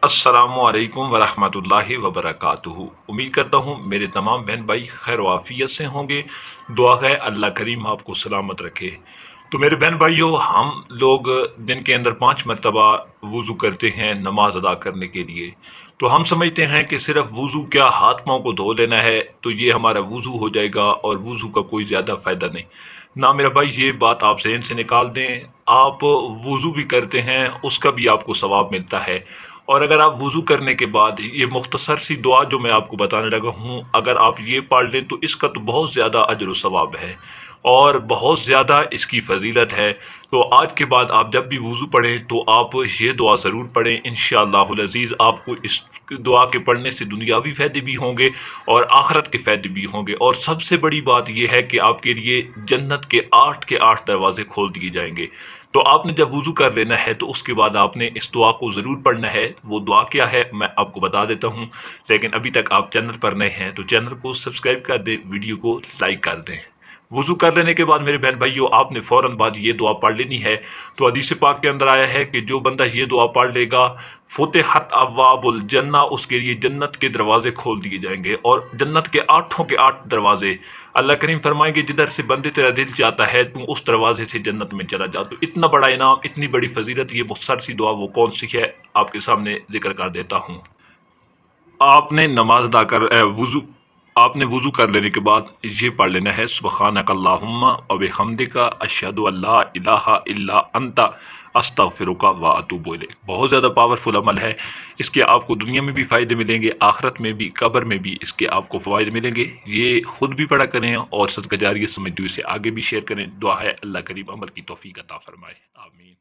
अस्सलामुअलैकुम वरहमतुल्लाहि वबरकातुहू। उम्मीद करता हूँ मेरे तमाम बहन भाई खैर वाफियत से होंगे। दुआ है अल्लाह करीम आपको सलामत रखे। तो मेरे बहन भाइयों, हम लोग दिन के अंदर 5 मरतबा वज़ू करते हैं नमाज अदा करने के लिए। तो हम समझते हैं कि सिर्फ वज़ू क्या हाथ पाँव को धो लेना है तो ये हमारा वज़ू हो जाएगा और वज़ू का कोई ज़्यादा फ़ायदा नहीं। ना मेरा भाई, ये बात आप ज़हन से निकाल दें। आप वज़ू भी करते हैं उसका भी आपको सवाब मिलता है। और अगर आप वज़ू करने के बाद ये मुख्तसर सी दुआ जो मैं आपको बताने लगा हूँ, अगर आप ये पढ़ लें तो इसका तो बहुत ज़्यादा अजर व सवाब है और बहुत ज़्यादा इसकी फजीलत है। तो आज के बाद आप जब भी वज़ू पढ़ें तो आप ये दुआ ज़रूर पढ़ें। इंशाअल्लाहुल अज़ीज़ आपको इस दुआ के पढ़ने से दुनियावी फ़ायदे भी होंगे और आखिरत के फ़ायदे भी होंगे। और सबसे बड़ी बात यह है कि आपके लिए जन्नत के 8 दरवाज़े खोल दिए जाएंगे। तो आपने जब वज़ू कर लेना है तो उसके बाद आपने इस दुआ को ज़रूर पढ़ना है। वो दुआ क्या है मैं आपको बता देता हूँ, लेकिन अभी तक आप चैनल पर नए हैं तो चैनल को सब्सक्राइब कर दें, वीडियो को लाइक कर दें। वज़ू कर लेने के बाद मेरे बहन भाइयों, आपने फ़ौरन बाद ये दुआ पढ़ लेनी है। तो हदीस पाक के अंदर आया है कि जो बंदा ये दुआ पढ़ लेगा, फुतिहत अब्वाबुल जन्ना, उसके लिए जन्नत के दरवाजे खोल दिए जाएंगे और जन्नत के 8 दरवाजे। अल्लाह करीम फरमाएंगे जिधर से बंदे तेरा दिल चाहता है तुम उस दरवाजे से जन्नत में चला जा। तो इतना बड़ा इनाम, इतनी बड़ी फजीलत, ये मुख्तसर सी दुआ वो कौन सी है आपके सामने जिक्र कर देता हूँ। आपने नमाज अदा कर वज़ू आपने वज़ू कर लेने के बाद ये पढ़ लेना है, सुब्हानक अल्लाहुम्मा व बिहम्दिका अशहदु अल्ला इलाहा इल्ला अंता अस्तगफिरुका व अतूबु इलैक। बहुत ज़्यादा पावरफुल अमल है। इसके आपको दुनिया में भी फ़ायदे मिलेंगे, आखिरत में भी, कब्र में भी इसके आपको फ़वाइद मिलेंगे। ये खुद भी पढ़ा करें और सदका जारिया समझते हुए इसे आगे भी शेयर करें। दुआ है अल्लाह करीम अमल की तौफीक अता फरमाए। आमीन।